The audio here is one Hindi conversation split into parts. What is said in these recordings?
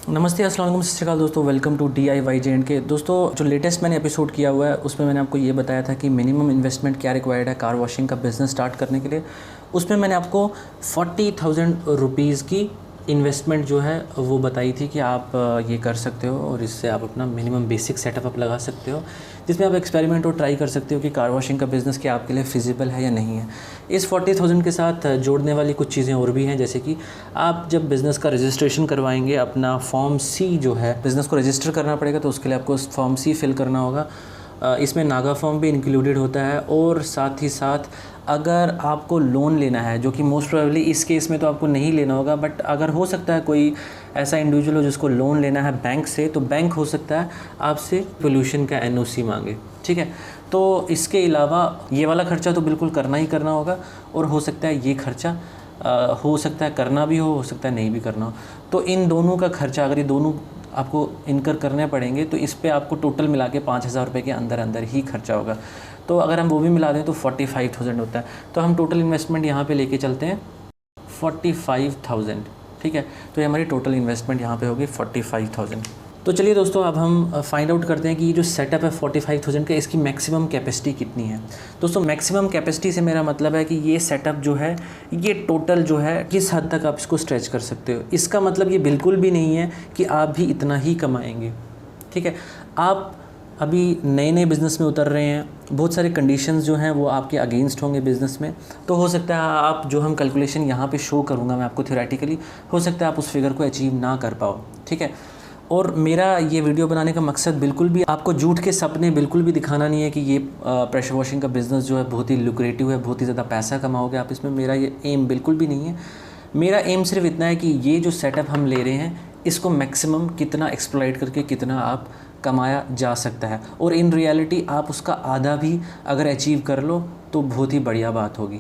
नमस्ते, अस्सलाम वालेकुम, सत श्री अकाल दोस्तों। वेलकम टू DIY दोस्तों, जो लेटेस्ट मैंने एपिसोड किया हुआ है उसमें मैंने आपको ये बताया था कि मिनिमम इन्वेस्टमेंट क्या रिक्वायर्ड है कार वॉशिंग का बिज़नेस स्टार्ट करने के लिए। उसमें मैंने आपको 40,000 रुपीज़ की इन्वेस्टमेंट जो है वो बताई थी कि आप ये कर सकते हो और इससे आप अपना मिनिमम बेसिक सेटअप आप लगा सकते हो, जिसमें आप एक्सपेरिमेंट और ट्राई कर सकते हो कि कार वॉशिंग का बिज़नेस क्या आपके लिए फिजिबल है या नहीं है। इस 40,000 के साथ जोड़ने वाली कुछ चीज़ें और भी हैं, जैसे कि आप जब बिज़नेस का रजिस्ट्रेशन करवाएंगे, अपना फॉर्म C जो है, बिज़नेस को रजिस्टर करना पड़ेगा, तो उसके लिए आपको फॉर्म C फिल करना होगा। इसमें नागा फॉर्म भी इंक्लूडेड होता है। और साथ ही साथ अगर आपको लोन लेना है, जो कि मोस्ट प्रोबेबली इस केस में तो आपको नहीं लेना होगा, बट अगर हो सकता है कोई ऐसा इंडिविजुअल हो जिसको लोन लेना है बैंक से, तो बैंक हो सकता है आपसे पोल्यूशन का NOC मांगे। ठीक है, तो इसके अलावा ये वाला ख़र्चा तो बिल्कुल करना ही करना होगा, और हो सकता है ये ख़र्चा हो सकता है करना भी हो सकता है नहीं भी करना हो। तो इन दोनों का ख़र्चा, अगर ये दोनों आपको इनकर करने पड़ेंगे, तो इस पे आपको टोटल मिला के 5,000 रुपये के अंदर अंदर ही खर्चा होगा। तो अगर हम वो भी मिला दें तो 45,000 होता है। तो हम टोटल इन्वेस्टमेंट यहाँ पे लेके चलते हैं 45,000। ठीक है, तो ये हमारी टोटल इन्वेस्टमेंट यहाँ पे होगी 45,000। तो चलिए दोस्तों, अब हम फाइंड आउट करते हैं कि ये जो सेटअप है 45,000 का, इसकी मैक्सिमम कैपेसिटी कितनी है। दोस्तों, मैक्सिमम कैपेसिटी से मेरा मतलब है कि ये सेटअप जो है, ये टोटल जो है, किस हद तक आप इसको स्ट्रेच कर सकते हो। इसका मतलब ये बिल्कुल भी नहीं है कि आप भी इतना ही कमाएंगे। ठीक है, आप अभी नए नए बिज़नेस में उतर रहे हैं, बहुत सारे कंडीशंस जो हैं वो आपके अगेंस्ट होंगे बिज़नेस में। तो हो सकता है आप जो हम कैलकुलेशन यहाँ पे शो करूँगा मैं आपको थ्योरेटिकली, हो सकता है आप उस फिगर को अचीव ना कर पाओ। ठीक है, और मेरा ये वीडियो बनाने का मकसद बिल्कुल भी आपको झूठ के सपने बिल्कुल भी दिखाना नहीं है कि ये प्रेशर वॉशिंग का बिज़नेस जो है बहुत ही लुक्रेटिव है, बहुत ही ज़्यादा पैसा कमाओगे आप इसमें। मेरा ये एम बिल्कुल भी नहीं है। मेरा एम सिर्फ इतना है कि ये जो सेटअप हम ले रहे हैं, इसको मैक्सिमम कितना एक्सप्लॉइट करके कितना आप कमाया जा सकता है, और इन रियलिटी आप उसका आधा भी अगर अचीव कर लो तो बहुत ही बढ़िया बात होगी।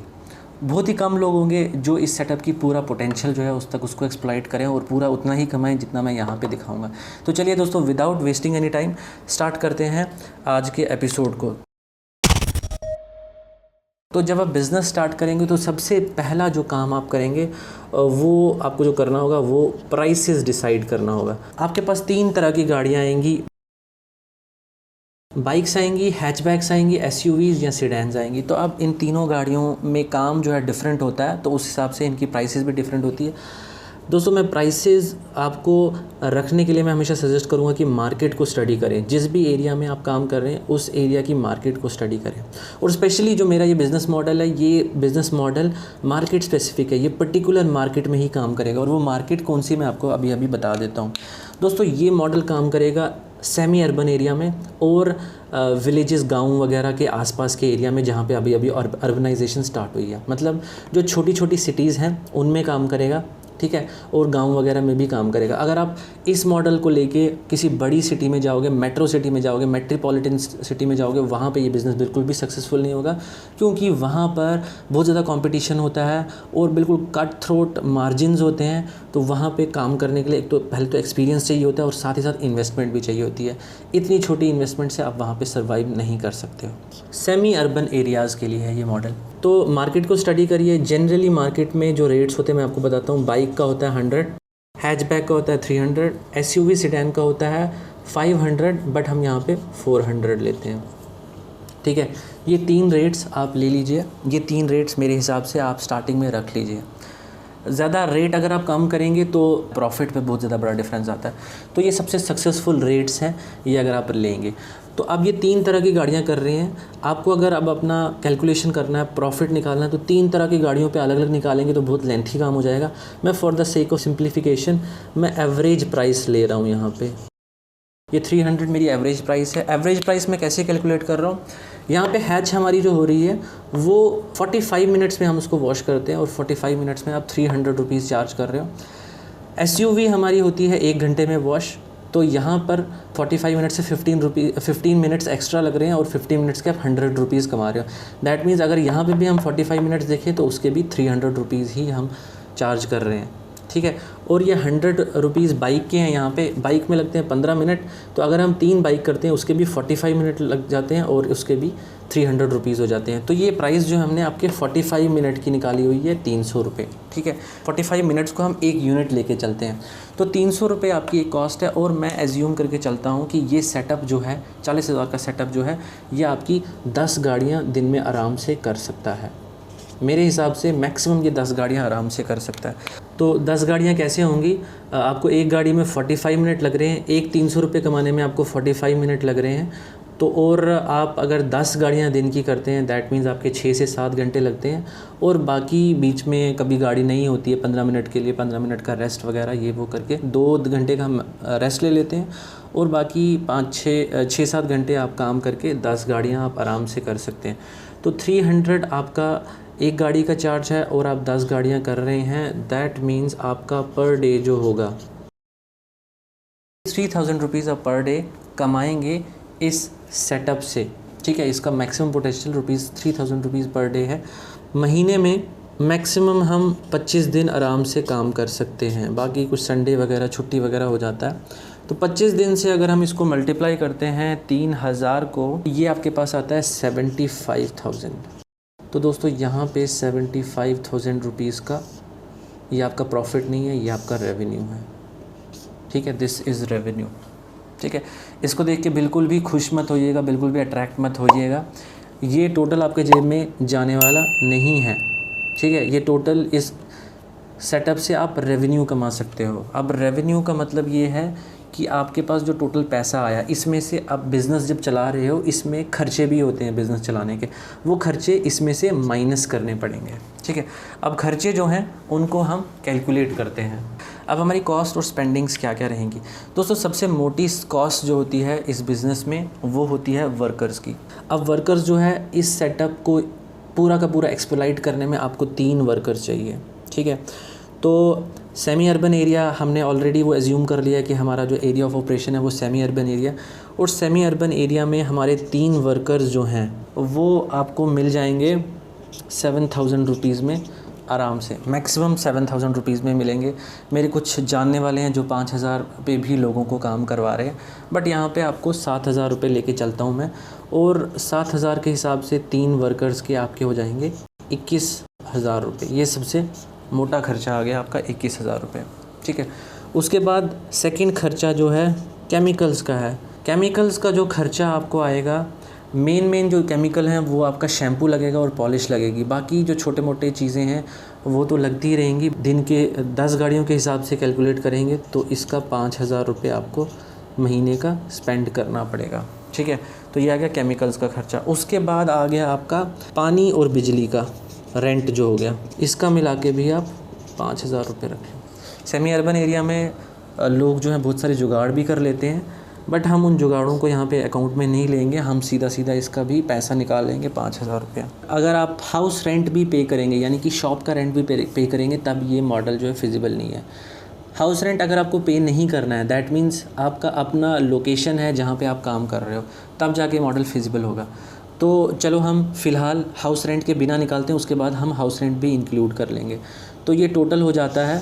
बहुत ही कम लोग होंगे जो इस सेटअप की पूरा पोटेंशियल जो है उस तक उसको एक्सप्लॉइट करें और पूरा उतना ही कमाएं जितना मैं यहाँ पे दिखाऊंगा। तो चलिए दोस्तों, without wasting any time start करते हैं आज के एपिसोड को। तो जब आप बिज़नेस स्टार्ट करेंगे तो सबसे पहला जो काम आप करेंगे वो आपको जो करना होगा वो प्राइसेस डिसाइड करना होगा। आपके पास 3 तरह की गाड़ियाँ आएंगी, बाइक्स आएंगी, हैचबैक्स आएंगी, SUVs या सिडैन्स आएंगी। तो अब इन तीनों गाड़ियों में काम जो है डिफरेंट होता है, तो उस हिसाब से इनकी प्राइसेस भी डिफरेंट होती है। दोस्तों, मैं प्राइसेस आपको रखने के लिए मैं हमेशा सजेस्ट करूंगा कि मार्केट को स्टडी करें। जिस भी एरिया में आप काम कर रहे हैं उस एरिया की मार्केट को स्टडी करें। और स्पेशली जो मेरा ये बिज़नेस मॉडल है, ये बिज़नेस मॉडल मार्केट स्पेसिफिक है, ये पर्टिकुलर मार्केट में ही काम करेगा। और वो मार्केट कौन सी मैं आपको अभी अभी बता देता हूँ। दोस्तों, ये मॉडल काम करेगा सेमी अर्बन एरिया में और विलेजेस, गांव वगैरह के आसपास के एरिया में, जहाँ पे अभी अभी अर्बनाइजेशन स्टार्ट हुई है। मतलब जो छोटी छोटी सिटीज़ हैं उनमें काम करेगा। ठीक है, और गांव वगैरह में भी काम करेगा। अगर आप इस मॉडल को लेके किसी बड़ी सिटी में जाओगे, मेट्रो सिटी में जाओगे, मेट्रोपॉलिटन सिटी में जाओगे, वहाँ पे ये बिज़नेस बिल्कुल भी सक्सेसफुल नहीं होगा, क्योंकि वहाँ पर बहुत ज़्यादा कंपटीशन होता है और बिल्कुल कट थ्रोट मार्जिन्स होते हैं। तो वहाँ पे काम करने के लिए एक तो पहले तो एक्सपीरियंस चाहिए होता है और साथ ही साथ इन्वेस्टमेंट भी चाहिए होती है। इतनी छोटी इन्वेस्टमेंट से आप वहाँ पर सर्वाइव नहीं कर सकते हो। सेमी अर्बन एरियाज़ के लिए है ये मॉडल। तो मार्केट को स्टडी करिए। जनरली मार्केट में जो रेट्स होते हैं मैं आपको बताता हूँ। बाइक का होता है 100, हैचबैक का होता है 300, SUV सिडैन का होता है 500, बट हम यहाँ पे 400 लेते हैं। ठीक है, ये 3 रेट्स आप ले लीजिए। ये 3 रेट्स मेरे हिसाब से आप स्टार्टिंग में रख लीजिए। ज़्यादा रेट अगर आप कम करेंगे तो प्रॉफिट पे बहुत ज़्यादा बड़ा डिफरेंस आता है। तो ये सबसे सक्सेसफुल रेट्स हैं, ये अगर आप लेंगे। तो अब ये 3 तरह की गाड़ियाँ कर रहे हैं। आपको अगर अब अपना कैलकुलेशन करना है, प्रॉफिट निकालना है, तो 3 तरह की गाड़ियों पे अलग अलग निकालेंगे तो बहुत लेंथी काम हो जाएगा। मैं for the sake of simplification मैं एवरेज प्राइस ले रहा हूँ यहाँ पे। ये 300 मेरी एवरेज प्राइस है। एवरेज प्राइस मैं कैसे कैलकुलेट कर रहा हूँ, यहाँ पे हैच हमारी जो हो रही है वो 45 मिनट्स में हम उसको वॉश करते हैं, और 45 मिनट्स में आप 300 रुपीज़ चार्ज कर रहे हो। SUV हमारी होती है 1 घंटे में वॉश, तो यहाँ पर 45 मिनट से 15 मिनट्स एक्स्ट्रा लग रहे हैं और 15 मिनट्स के आप 100 रुपीज़ कमा रहे हो। दैट मीन्स अगर यहाँ पे भी हम 45 मिनट्स देखें तो उसके भी 300 रुपीज़ ही हम चार्ज कर रहे हैं। ठीक है, और ये 100 रुपीज़ बाइक के हैं। यहाँ पे बाइक में लगते हैं 15 मिनट, तो अगर हम 3 बाइक करते हैं उसके भी 45 मिनट लग जाते हैं और उसके भी 300 रुपीज़ हो जाते हैं। तो ये प्राइस जो हमने आपके 45 मिनट की निकाली हुई है 300 रुपये। ठीक है। 45 मिनट्स को हम 1 यूनिट लेके चलते हैं तो 300 रुपये आपकी एक कॉस्ट है। और मैं एज्यूम करके चलता हूँ कि ये सेटअप जो है 40,000 का सेटअप जो है ये आपकी 10 गाड़ियाँ दिन में आराम से कर सकता है। मेरे हिसाब से मैक्सिमम ये 10 गाड़ियाँ आराम से कर सकता है। तो 10 गाड़ियाँ कैसे होंगी, आपको एक गाड़ी में 45 मिनट लग रहे हैं, एक 300 रुपये कमाने में आपको 45 मिनट लग रहे हैं। तो और आप अगर 10 गाड़ियाँ दिन की करते हैं दैट मीन्स आपके 6 से 7 घंटे लगते हैं। और बाकी बीच में कभी गाड़ी नहीं होती है 15 मिनट के लिए, 15 मिनट का रेस्ट वगैरह ये वो करके 2 घंटे का हम रेस्ट ले लेते हैं। और बाकी 6-7 घंटे आप काम करके 10 गाड़ियाँ आप आराम से कर सकते हैं। तो 300 आपका एक गाड़ी का चार्ज है और आप 10 गाड़ियाँ कर रहे हैं, दैट मीन्स आपका पर डे जो होगा 3000 रुपीज़ आप पर डे कमाएंगे इस सेटअप से, ठीक है। इसका मैक्सिमम पोटेंशियल ₹3000 पर डे है। महीने में मैक्सिमम हम 25 दिन आराम से काम कर सकते हैं, बाकी कुछ संडे वगैरह छुट्टी वगैरह हो जाता है। तो 25 दिन से अगर हम इसको मल्टीप्लाई करते हैं 3000 को, ये आपके पास आता है 75,000। तो दोस्तों यहाँ पे 75,000 रुपीज़ का ये आपका प्रॉफिट नहीं है, ये आपका रेवेन्यू है, ठीक है। दिस इज़ रेवेन्यू, ठीक है। इसको देख के बिल्कुल भी खुश मत होइएगा, बिल्कुल भी अट्रैक्ट मत होइएगा। ये टोटल आपके जेब में जाने वाला नहीं है, ठीक है। ये टोटल इस सेटअप से आप रेवेन्यू कमा सकते हो। अब रेवेन्यू का मतलब ये है कि आपके पास जो टोटल पैसा आया इसमें से आप बिज़नेस जब चला रहे हो इसमें खर्चे भी होते हैं बिज़नेस चलाने के, वो खर्चे इसमें से माइनस करने पड़ेंगे, ठीक है। अब खर्चे जो हैं उनको हम कैलकुलेट करते हैं। अब हमारी कॉस्ट और स्पेंडिंग्स क्या क्या रहेंगी दोस्तों। सबसे मोटी कॉस्ट जो होती है इस बिज़नेस में वो होती है वर्कर्स की। अब वर्कर्स जो है इस सेटअप को पूरा का पूरा एक्सप्लॉइट करने में आपको 3 वर्कर्स चाहिए, ठीक है। तो सेमी अर्बन एरिया हमने ऑलरेडी वो एज्यूम कर लिया कि हमारा जो एरिया ऑफ ऑपरेशन है वो सेमी अर्बन एरिया, और सेमी अर्बन एरिया में हमारे 3 वर्कर्स जो हैं वो आपको मिल जाएंगे 7,000 रुपीज़ में आराम से, मैक्सिमम 7,000 रुपीज़ में मिलेंगे। मेरे कुछ जानने वाले हैं जो 5,000 पे भी लोगों को काम करवा रहे हैं, बट यहाँ पे आपको 7,000 रुपये लेके चलता हूँ मैं। और 7,000 के हिसाब से 3 वर्कर्स के आपके हो जाएंगे 21,000 रुपये। ये सबसे मोटा खर्चा आ गया आपका 21,000 रुपये, ठीक है। उसके बाद सेकंड खर्चा जो है केमिकल्स का है। केमिकल्स का जो खर्चा आपको आएगा, मेन जो केमिकल हैं वो आपका शैम्पू लगेगा और पॉलिश लगेगी, बाकी जो छोटे मोटे चीज़ें हैं वो तो लगती रहेंगी। दिन के 10 गाड़ियों के हिसाब से कैलकुलेट करेंगे तो इसका 5,000 रुपये आपको महीने का स्पेंड करना पड़ेगा, ठीक है। तो ये आ गया केमिकल्स का खर्चा। उसके बाद आ गया आपका पानी और बिजली का रेंट जो हो गया, इसका मिला के भी आप 5,000 रुपये रखें। सेमी अर्बन एरिया में लोग जो हैं बहुत सारे जुगाड़ भी कर लेते हैं, बट हम उन जुगाड़ों को यहाँ पे अकाउंट में नहीं लेंगे, हम सीधा इसका भी पैसा निकाल लेंगे 5,000 रुपया। अगर आप हाउस रेंट भी पे करेंगे यानी कि शॉप का रेंट भी पे करेंगे तब ये मॉडल जो है फिजिबल नहीं है। हाउस रेंट अगर आपको पे नहीं करना है दैट मीन्स आपका अपना लोकेशन है जहाँ पे आप काम कर रहे हो, तब जाके मॉडल फिजिबल होगा। तो चलो हम फ़िलहाल हाउस रेंट के बिना निकालते हैं, उसके बाद हम हाउस रेंट भी इंक्लूड कर लेंगे। तो ये टोटल हो जाता है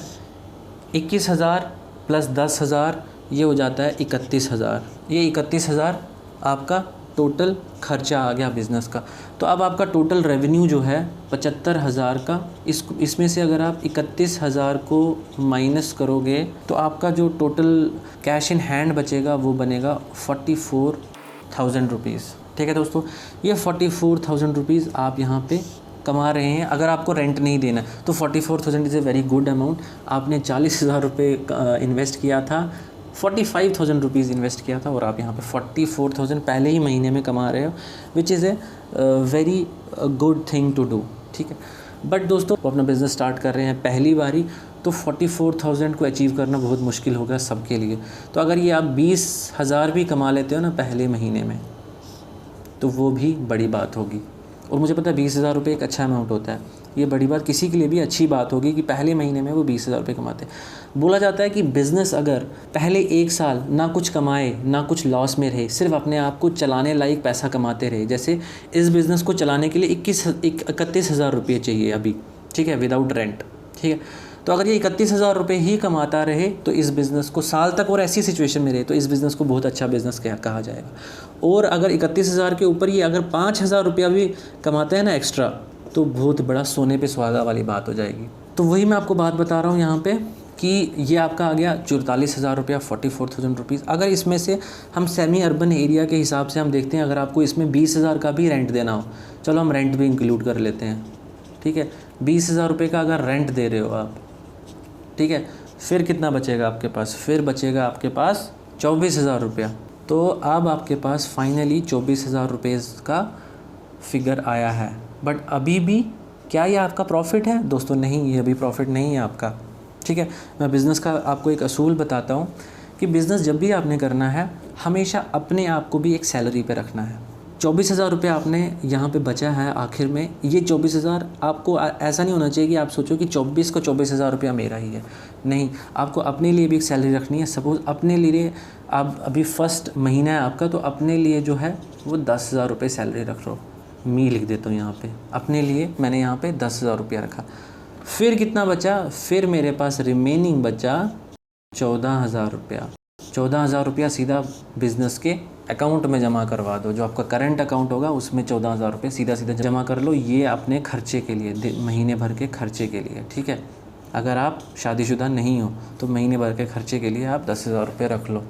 21,000 प्लस 10,000, ये हो जाता है 31,000। ये 31,000 आपका टोटल खर्चा आ गया बिज़नेस का। तो अब आपका टोटल रेवेन्यू जो है 75,000 का, इसमें से अगर आप 31,000 को माइनस करोगे तो आपका जो टोटल कैश इन हैंड बचेगा वो बनेगा 44,000 रुपीज़, ठीक है दोस्तों। ये 44,000 रुपीज़ आप यहाँ पे कमा रहे हैं। अगर आपको रेंट नहीं देना तो 44,000 is a very good amount. आपने 40,000 रुपये इन्वेस्ट किया था, 45,000 रुपीज़ इन्वेस्ट किया था और आप यहाँ पे 44,000 पहले ही महीने में कमा रहे हो, which is a very good thing to do, ठीक है। बट दोस्तों अपना बिज़नेस स्टार्ट कर रहे हैं पहली बारी तो 44,000 को अचीव करना बहुत मुश्किल होगा सबके लिए। तो अगर ये आप 20,000 भी कमा लेते हो ना पहले महीने में तो वो भी बड़ी बात होगी। और मुझे पता है 20,000 रुपये एक अच्छा अमाउंट होता है, ये बड़ी बात किसी के लिए भी अच्छी बात होगी कि पहले महीने में वो 20,000 रुपये कमाते हैं। बोला जाता है कि बिज़नेस अगर पहले 1 साल ना कुछ कमाए ना कुछ लॉस में रहे, सिर्फ अपने आप को चलाने लायक पैसा कमाते रहे, जैसे इस बिज़नेस को चलाने के लिए 31,000 रुपये चाहिए अभी, ठीक है, विदाउट रेंट, ठीक है। तो अगर ये 31,000 रुपये ही कमाता रहे तो इस बिज़नेस को साल तक और ऐसी सिचुएशन में रहे तो इस बिज़नेस को बहुत अच्छा बिज़नेस कहा जाएगा। और अगर 31,000 के ऊपर ये अगर 5,000 रुपया भी कमाते हैं ना एक्स्ट्रा तो बहुत बड़ा सोने पे सुहागा वाली बात हो जाएगी। तो वही मैं आपको बात बता रहा हूँ यहाँ पे कि ये आपका आ गया 44,000 रुपया, 44,000 रुपीज़। अगर इसमें से हम सेमी अर्बन एरिया के हिसाब से हम देखते हैं, अगर आपको इसमें 20,000 का भी रेंट देना हो, चलो हम रेंट भी इंक्लूड कर लेते हैं, ठीक है। 20,000 रुपये का अगर रेंट दे रहे हो आप, ठीक है, फिर कितना बचेगा आपके पास? फिर बचेगा आपके पास 24,000 रुपया। तो अब आपके पास फाइनली 24,000 रुपये का फिगर आया है। बट अभी भी क्या ये आपका प्रॉफिट है? दोस्तों नहीं, ये अभी प्रॉफिट नहीं है आपका, ठीक है। मैं बिज़नेस का आपको एक असूल बताता हूँ कि बिज़नेस जब भी आपने करना है, हमेशा अपने आप को भी एक सैलरी पे रखना है। 24,000 रुपये आपने यहाँ पे बचा है आखिर में, ये 24,000 आपको ऐसा नहीं होना चाहिए कि आप सोचो कि 24 का 24,000 रुपया मेरा ही है। नहीं, आपको अपने लिए भी एक सैलरी रखनी है। सपोज़ अपने लिए आप अभी फर्स्ट महीना है आपका, तो अपने लिए जो है वो 10,000 रुपये सैलरी रख लो। मी लिख देता हूँ यहाँ पे, अपने लिए मैंने यहाँ पे 10,000 रुपया रखा। फिर कितना बचा? फिर मेरे पास रिमेनिंग बचा 14,000 रुपया। 14,000 रुपया सीधा बिज़नेस के अकाउंट में जमा करवा दो। जो आपका करंट अकाउंट होगा उसमें 14,000 रुपये सीधा जमा कर लो। ये अपने खर्चे के लिए, महीने भर के खर्चे के लिए, ठीक है। अगर आप शादीशुदा नहीं हो तो महीने भर के खर्चे के लिए आप 10,000 रुपये रख लो।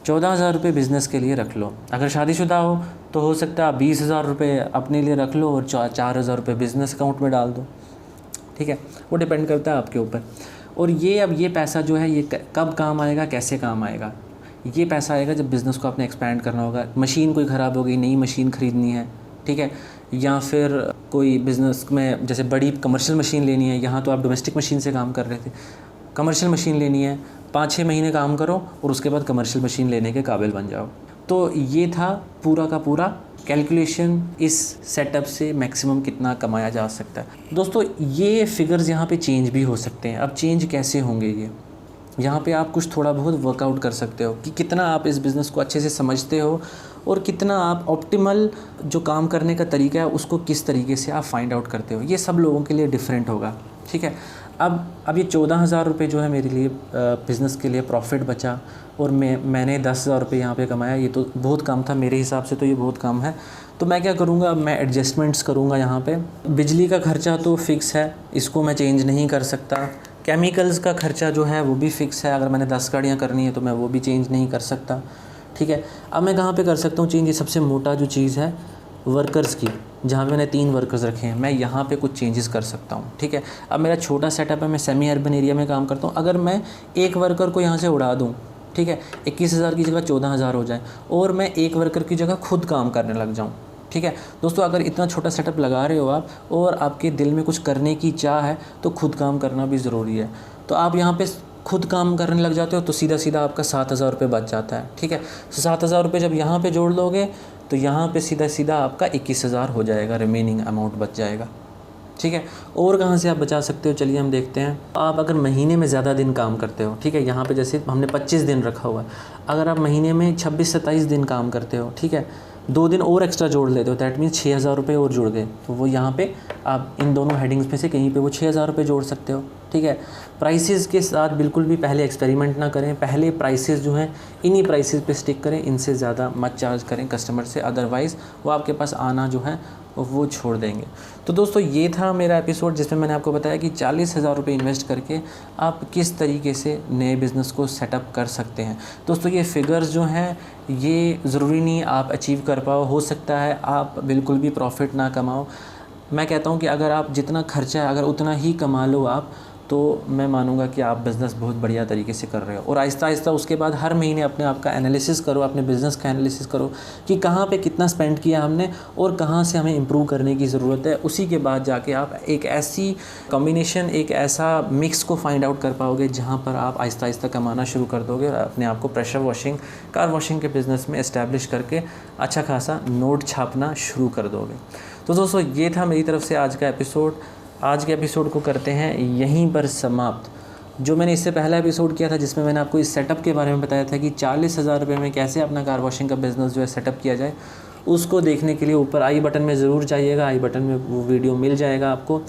14,000 रुपये बिज़नेस के लिए रख लो। अगर शादीशुदा हो तो हो सकता है 20,000 रुपये अपने लिए रख लो और 4,000 रुपये बिज़नेस अकाउंट में डाल दो, ठीक है। वो डिपेंड करता है आपके ऊपर। और ये अब ये पैसा जो है ये कब काम आएगा, कैसे काम आएगा? ये पैसा आएगा जब बिज़नेस को आपने एक्सपैंड करना होगा। मशीन कोई ख़राब हो गई, नई मशीन ख़रीदनी है, ठीक है, या फिर कोई बिज़नेस में जैसे बड़ी कमर्शियल मशीन लेनी है। यहाँ तो आप डोमेस्टिक मशीन से काम कर रहे थे, कमर्शियल मशीन लेनी है, 5-6 महीने काम करो और उसके बाद कमर्शियल मशीन लेने के काबिल बन जाओ। तो ये था पूरा का पूरा कैलकुलेशन, इस सेटअप से मैक्सिमम कितना कमाया जा सकता है। दोस्तों ये फिगर्स यहाँ पे चेंज भी हो सकते हैं। अब चेंज कैसे होंगे ये? यहाँ पे आप कुछ थोड़ा बहुत वर्कआउट कर सकते हो कि कितना आप इस बिज़नेस को अच्छे से समझते हो और कितना आप ऑप्टिमल जो काम करने का तरीका है उसको किस तरीके से आप फाइंड आउट करते हो। ये सब लोगों के लिए डिफरेंट होगा, ठीक है। अब ये 14,000 रुपये जो है मेरे लिए बिज़नेस के लिए प्रॉफिट बचा और मैंने 10,000 रुपये यहाँ पे कमाया। ये तो बहुत कम था मेरे हिसाब से, तो ये बहुत कम है। तो मैं क्या करूँगा, अब मैं एडजस्टमेंट्स करूँगा यहाँ पे। बिजली का खर्चा तो फ़िक्स है, इसको मैं चेंज नहीं कर सकता। केमिकल्स का खर्चा जो है वो भी फ़िक्स है, अगर मैंने 10 गाड़ियाँ करनी है तो मैं वो भी चेंज नहीं कर सकता, ठीक है। अब मैं कहाँ पे कर सकता हूँ चेंज? ये सबसे मोटा जो चीज़ है वर्कर्स की, जहाँ पे मैंने 3 वर्कर्स रखे हैं, मैं यहाँ पे कुछ चेंजेस कर सकता हूँ, ठीक है। अब मेरा छोटा सेटअप है, मैं सेमी अर्बन एरिया में काम करता हूँ। अगर मैं एक वर्कर को यहाँ से उड़ा दूँ, ठीक है, 21,000 की जगह 14,000 हो जाए और मैं एक वर्कर की जगह खुद काम करने लग जाऊँ, ठीक है। दोस्तों अगर इतना छोटा सेटअप लगा रहे हो आप और आपके दिल में कुछ करने की चाह है तो खुद काम करना भी ज़रूरी है। तो आप यहाँ पे खुद काम करने लग जाते हो तो सीधा सीधा आपका 7,000 रुपये बच जाता है, ठीक है। तो 7,000 रुपये जब यहाँ पे जोड़ लोगे तो यहाँ पे सीधा सीधा आपका 21,000 हो जाएगा, रिमेनिंग अमाउंट बच जाएगा, ठीक है। और कहाँ से आप बचा सकते हो, चलिए हम देखते हैं। आप अगर महीने में ज़्यादा दिन काम करते हो, ठीक है, यहाँ पे जैसे हमने 25 दिन रखा हुआ है, अगर आप महीने में 26-27 दिन काम करते हो, ठीक है, 2 दिन और एक्स्ट्रा जोड़ लेते हो, दैट मीन्स 6,000 रुपये और जुड़ गए। तो वो यहाँ पे आप इन दोनों हेडिंग्स में से कहीं पे वो 6,000 रुपये जोड़ सकते हो, ठीक है। प्राइसेस के साथ बिल्कुल भी पहले एक्सपेरिमेंट ना करें, पहले प्राइसेस जो हैं इन्हीं प्राइसेस पे स्टिक करें, इनसे ज़्यादा मत चार्ज करें कस्टमर से, अदरवाइज़ वो आपके पास आना जो है वो छोड़ देंगे। तो दोस्तों ये था मेरा एपिसोड जिसमें मैंने आपको बताया कि 40,000 रुपये इन्वेस्ट करके आप किस तरीके से नए बिज़नेस को सेटअप कर सकते हैं। दोस्तों ये फिगर्स जो हैं ये ज़रूरी नहीं आप अचीव कर पाओ, हो सकता है आप बिल्कुल भी प्रॉफिट ना कमाओ। मैं कहता हूँ कि अगर आप जितना खर्चा है अगर उतना ही कमा लो आप, तो मैं मानूंगा कि आप बिज़नेस बहुत बढ़िया तरीके से कर रहे हो। और आहिस्ता आहिस्ता उसके बाद हर महीने अपने आप का एनालिसिस करो, अपने बिज़नेस का एनालिसिस करो कि कहाँ पे कितना स्पेंड किया हमने और कहाँ से हमें इम्प्रूव करने की ज़रूरत है। उसी के बाद जाके आप एक ऐसी कॉम्बिनेशन, एक ऐसा मिक्स को फाइंड आउट कर पाओगे जहाँ पर आप आहिस्ता आहिस्ता कमाना शुरू कर दोगे और अपने आप को प्रेशर वॉशिंग, कार वॉशिंग के बिज़नेस में इस्टेब्लिश करके अच्छा खासा नोट छापना शुरू कर दोगे। तो दोस्तों ये था मेरी तरफ से आज का एपिसोड। आज के एपिसोड को करते हैं यहीं पर समाप्त। जो मैंने इससे पहला एपिसोड किया था जिसमें मैंने आपको इस सेटअप के बारे में बताया था कि 40,000 रुपये में कैसे अपना कार वॉशिंग का बिज़नेस जो है सेटअप किया जाए, उसको देखने के लिए ऊपर आई बटन में ज़रूर जाइएगा, आई बटन में वो वीडियो मिल जाएगा आपको।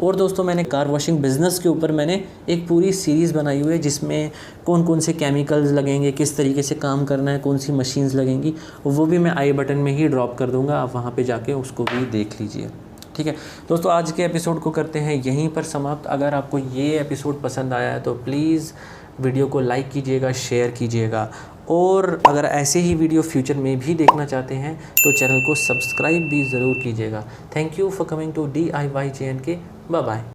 और दोस्तों मैंने कार वॉशिंग बिज़नेस के ऊपर मैंने एक पूरी सीरीज़ बनाई हुई है जिसमें कौन कौन से केमिकल्स लगेंगे, किस तरीके से काम करना है, कौन सी मशीन्स लगेंगी, वो भी मैं आई बटन में ही ड्रॉप कर दूँगा, आप वहाँ पे जाके उसको भी देख लीजिए। ठीक है दोस्तों, आज के एपिसोड को करते हैं यहीं पर समाप्त। अगर आपको ये एपिसोड पसंद आया है तो प्लीज़ वीडियो को लाइक कीजिएगा, शेयर कीजिएगा, और अगर ऐसे ही वीडियो फ्यूचर में भी देखना चाहते हैं तो चैनल को सब्सक्राइब भी ज़रूर कीजिएगा। Thank you for coming to DIYJNK। Bye bye.